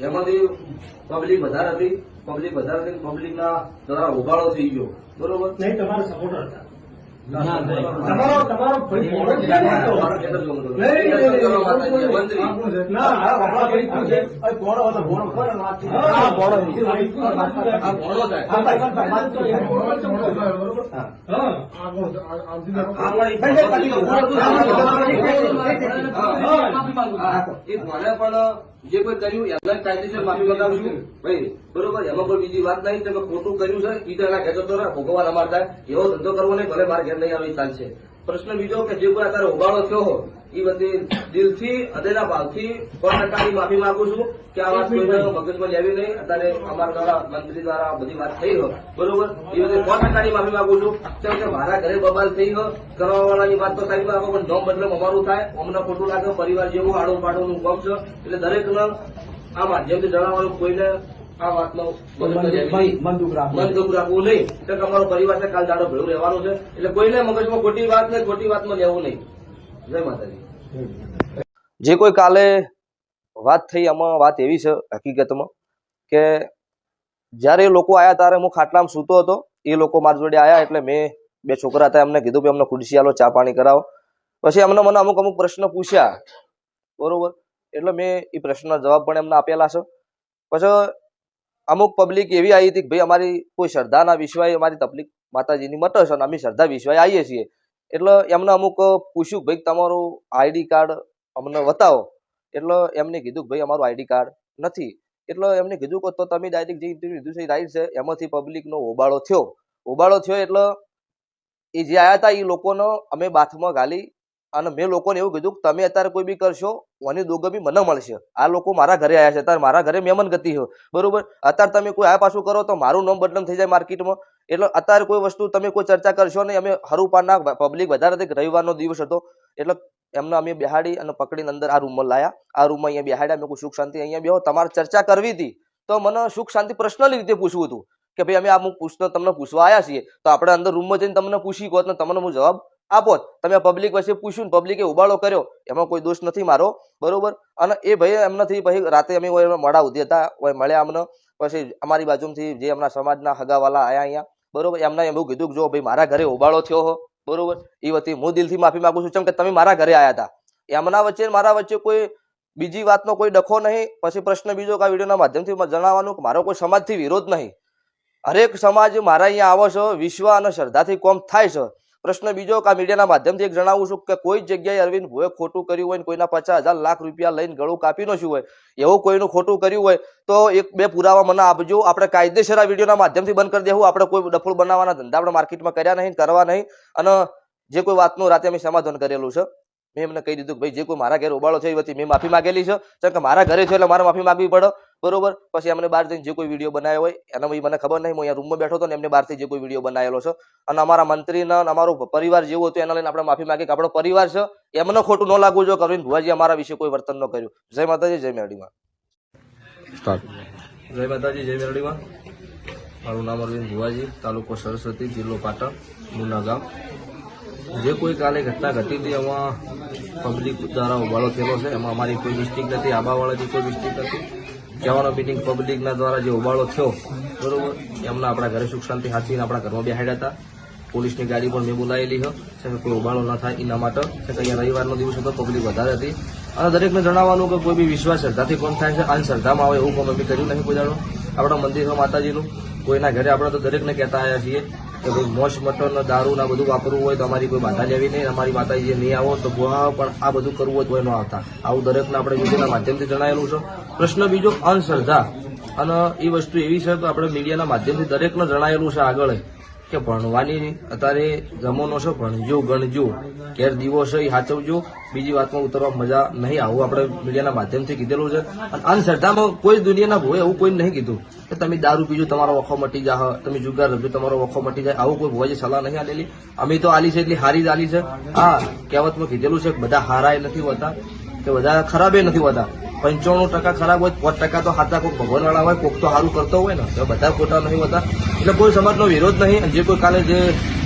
એમાંથી પબ્લિક વધારે હતી, પબ્લિકના દ્વારા ઉભાળો થઈ ગયો, બરોબર? નહીં, તમારા સપોર્ટર હતા. તમારો ભાઈ મોડો છે ને તો. મારો ખેતર જોવો તો. નહીં, મંત્રી. ના, આ બાબા કઈ શું છે? આ ભોળો હતો, ભોળો. હા, ભોળો. આ ભોળો થાય. હા, ભાઈ, વાત તો એ ભોળો છે, ભોળો. હા. એ મને પણ જે કોઈ કર્યું એમને કાયદેસર માફી મંગાવું છું ભાઈ, બરોબર? એમાં કોઈ બીજી વાત નહીં. તમે ખોટું કર્યું છે ઈ તો એના ઘેર જતો રહે, ભોગવવા અમાર થાય એવો ધંધો કરવો નહીં. ભલે મારા ઘેર નહીં આવે ચાલશે. પ્રશ્ન બીજો કે જે કોઈ અત્યારે ઉબાળો થયો હો એ બધી દિલથી હૃદયના ભાવથી 100% માફી માંગુ છું કે આ વાત કોઈને મગજમાં લેવી નહીં. અત્યારે અમારા દ્વારા મંત્રી દ્વારા બધી વાત થઈ હોય, બરોબર? એ બધી 100% માફી માંગુ છું. કેમ કે મારા ઘરે બબાલ થઈ હોય, કરવા વાળાની વાત તો સાઈડમાં રાખો, પણ નોમ બદલે અમારું થાય, અમને ખોટું લાગે. પરિવાર જેવું આડું પાડું કામ છે, એટલે દરેકને આ માધ્યમથી જણાવવાનું કોઈને આ વાતનો મન દુઃખ રાખવું નહીં. કે અમારો પરિવાર છે, કાલ દાડો ભેળું રહેવાનું છે, એટલે કોઈને મગજમાં ખોટી વાત ને ખોટી વાતમાં લેવું નહીં. જય માતાજી. જે કોઈ કાલે વાત થઈ આમાં વાત એવી છે હકીકતમાં કે જ્યારે એ લોકો આયા ત્યારે હું ખાટલામાં સૂતો હતો. એ લોકો મારી જોડે આયા એટલે મેં બે છોકરા હતા એમને કીધું કે અમને ખુરશી આલો, ચા પાણી કરાવો. પછી એમને મને અમુક પ્રશ્ન પૂછ્યા, બરોબર? એટલે મેં એ પ્રશ્નના જવાબ પણ એમને આપેલા છે. પછી અમુક પબ્લિક એવી આવી હતી કે ભાઈ અમારી કોઈ શ્રદ્ધાના વિશ્વાય અમારી તકલીફ માતાજીની મટે છે અને અમે શ્રદ્ધા વિશ્વાય આવીએ છીએ. એટલે એમને અમુક પૂછ્યું ભાઈ તમારું આઈડી કાર્ડ અમને બતાવો. એટલે એમને કીધું કે ભાઈ અમારું આઈડી કાર્ડ નથી. એટલે એમને કીધું કે તો તમે ડાયરેક્ટ જે ઇન્ટરવ્યુ લીધું છે એ રાઈટ છે. એમાંથી પબ્લિકનો હોબાળો થયો એટલે એ જે આવ્યા હતા એ લોકોનો અમે બાથમાં ગાલી અને મેં લોકોને એવું કીધું કે તમે અત્યારે કોઈ બી કરશો મને દોગમી મને મળશે. આ લોકો મારા ઘરે આવ્યા છે, અત્યારે મારા ઘરે મહેમાન ગતિ છે, બરોબર? અત્યારે તમે કોઈ આ પાછું કરો તો મારું નામ બદનામ થઈ જાય માર્કેટમાં. એટલે અત્યારે કોઈ વસ્તુ તમે કોઈ ચર્ચા કરશો નહીં. અમે હરુપાના પબ્લિક વધારે હતી, રવિવારનો દિવસ હતો એટલે એમને અમે બેહાડી અને પકડીને અંદર આ રૂમમાં લાયા. આ રૂમમાં અહીંયા બેહાડ્યા. મેં કોઈ સુખ શાંતિ અહીંયા બેહો, તમારે ચર્ચા કરવી હતી તો મને સુખ શાંતિ પર્સનલી રીતે પૂછવું હતું કે ભાઈ અમે આ પૂછતો તમને પૂછવા આવ્યા છીએ તો આપણે અંદર રૂમમાં જઈને તમને પૂછી કહો ને તમને હું જવાબ આપો. તમે પબ્લિક વચ્ચે પૂછ્યું ને પબ્લિકે ઉબાળો કર્યો, એમાં કોઈ દોષ નથી મારો, બરોબર? અને એ ભાઈ એમનાથી પછી રાતે અમે મોડા ઉધી હતા, મળ્યા અમને. પછી અમારી બાજુથી જે એમના સમાજના હગાવાલા આયા અહીંયા, બરોબર? એમને એવું કીધું કે જો ભાઈ મારા ઘરે ઉબાળો થયો હો, બરોબર? એ વતી હું દિલથી માફી માંગુ છું. કેમ કે તમે મારા ઘરે આવ્યા હતા. એમના વચ્ચે મારા વચ્ચે કોઈ બીજી વાતનો કોઈ ડખો નહીં. પછી પ્રશ્ન બીજો કે આ વિડીયોના માધ્યમથી જણાવવાનું કે મારો કોઈ સમાજથી વિરોધ નહીં. હરેક સમાજ મારા અહીંયા આવો છો, વિશ્વ અને શ્રદ્ધાથી કોમ થાય છે. પ્રશ્ન બીજો કે આ મીડિયાના માધ્યમથી એક જણાવું છું કે કોઈ જગ્યાએ અરવિંદ ભોએ ખોટું કર્યું હોય, કોઈના 50,000 લાખ રૂપિયા લઈને ગળું કાપી નાખ્યું હોય, એવું કોઈનું ખોટું કર્યું હોય તો એક બે પુરાવા મને આપજો. આપણે કાયદેસર આ વિડીયોના માધ્યમથી બંધ કરી દેવું. આપણે કોઈ ડફોળ બનાવવાના ધંધા આપણે માર્કેટમાં કર્યા નહીં, કરવા નહીં. અને જે કોઈ વાતનું રાતે અમે સમાધાન કરેલું છે. મેં એમને કહી દીધું કે ભાઈ જે કોઈ મારા ઘરે ઉબાળો થયો વતી મેં માફી માંગેલી છે. કે મારા ઘરે છે એટલે મારે માફી માંગવી પડે, બરોબર? પછી એમને બહાર જઈને જે કોઈ વિડીયો બનાવ્યો હોય એનો મને ખબર નહીં. હું અહીંયા રૂમમાં બેઠો હતો ને એમને બહારથી જે કોઈ વિડીયો બનાવેલો છે અને અમારા મંત્રીને અમારો પરિવાર જેવું હતું એના લઈને આપણે માફી માંગી કે આપણો પરિવાર છે એમને ખોટું ન લાગવું જોઈએ કે અરવિંદ ભુવાજી અમારા વિશે કોઈ વર્તન ન કર્યું. જય માતાજી, જય મેરડીમાં. જય માતાજી, જય મેરડીમાં. મારું નામ અરવિંદ ભુવાજી, તાલુકો સરસ્વતી, જિલ્લો પાટણ, મુન્ના ગામ. જે કોઈ કાલે ઘટના ઘટી હતી એમાં પબ્લિક દ્વારા ઉબાળો થયેલો છે. એમાં અમારી કોઈ મિસ્ટેક નથી, આબાવાળાની કોઈ મિસ્ટેક નથી. કહેવાનો મિટિંગ પબ્લિકના દ્વારા જે ઉબાળો થયો, બરોબર? એમના આપણા ઘરે સુખ શાંતિ હાથવીને આપણા ઘરમાં બેહાડ્યા હતા. પોલીસની ગાડી પણ મેં બોલાવેલી છે કે કોઈ ઉબાળો ન થાય એના માટે. કે અહીંયા રવિવારનો દિવસ હતો, પબ્લિક વધારે હતી. અને દરેકને જણાવવાનું કે કોઈ બી વિશ્વાસ શ્રદ્ધાથી કોણ થાય છે, અંધશ્રદ્ધામાં આવે એવું કોમ અમે કર્યું નહીં કોઈ દાડો. આપણા મંદિર છે માતાજીનું, કોઈના ઘરે આપણે તો દરેકને કહેતા આવ્યા છીએ કે ભાઈ મોસ મટન દારૂ ના બધું વાપરવું હોય તો અમારી કોઈ બાધા લેવી નહીં. અમારી માતાજી નહીં આવો તો પણ આ બધું કરવું હોય તો ન આવતા. આવું દરેકને આપણે વિડીયોના માધ્યમથી જણાવેલું છે. પ્રશ્ન બીજો અંધશ્રદ્ધા, અને એ વસ્તુ એવી છે કે આપણે મીડિયાના માધ્યમથી દરેકને જણાવેલું છે આગળ કે ભણવાની અત્યારે જમાનો છે, ભણજો ગણજો, ઘેર દીવો છે એ સાચવજો, બીજી વાતમાં ઉતરવા મજા નહીં. આવું આપણે મીડિયાના માધ્યમથી કીધેલું છે. અને અંધશ્રદ્ધામાં કોઈ દુનિયાના ભોએ એવું કોઈ નહીં કીધું કે તમે દારૂ પીજો તમારો વખો મટી જાય, તમે જુગાર રમજો તમારો વખો મટી જાય. આવું કોઈ ભોવાજી સલાહ નહીં આલેલી. અમે તો આલી છે એટલી હારી જ આલી છે. હા, કહેવતમાં કીધેલું છે કે બધા હારાય નથી હોતા કે બધા ખરાબે નથી હોતા. 95% ખરાબ હોય, 5% તો સાચા કોઈક ભગવાન વાળા હોય, કોઈક તો સારું કરતો હોય ને, તો બધા ખોટા નહીં હોતા. એટલે કોઈ સમાજનો વિરોધ નહીં. જે કોઈ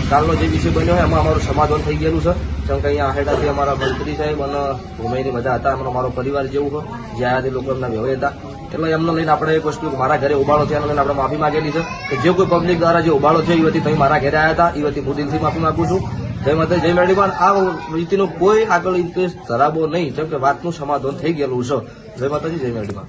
કાલનો જે વિષય બન્યો હોય એમાં અમારું સમાધાન થઈ ગયેલું છે. જેમ કે અહીંયા આહેડાથી અમારા મંત્રી સાહેબ અને ભૂમાઈની બધા હતા. અમારો પરિવાર જેવું છે. જે આયાથી લોકો એમના વ્યવહાર હતા એટલે એમને લઈને આપણે એક વસ્તુ કે મારા ઘરે ઉબાળો થયાને લઈને આપણે માફી માંગેલી છે કે જે કોઈ પબ્લિક દ્વારા જે ઉબાળો થયો એ વતી તમે મારા ઘરે આવ્યા હતા એ વતી હું દિલથી માફી માંગુ છું. જય માતા જય મેડીમાં. આ રીતિનો કોઈ આગળ ઇન્ટરેસ્ટ ધરાવવો નહીં, જેમ કે વાતનું સમાધાન થઈ ગયેલું છે. જય માતાજી જય મેડીમાં.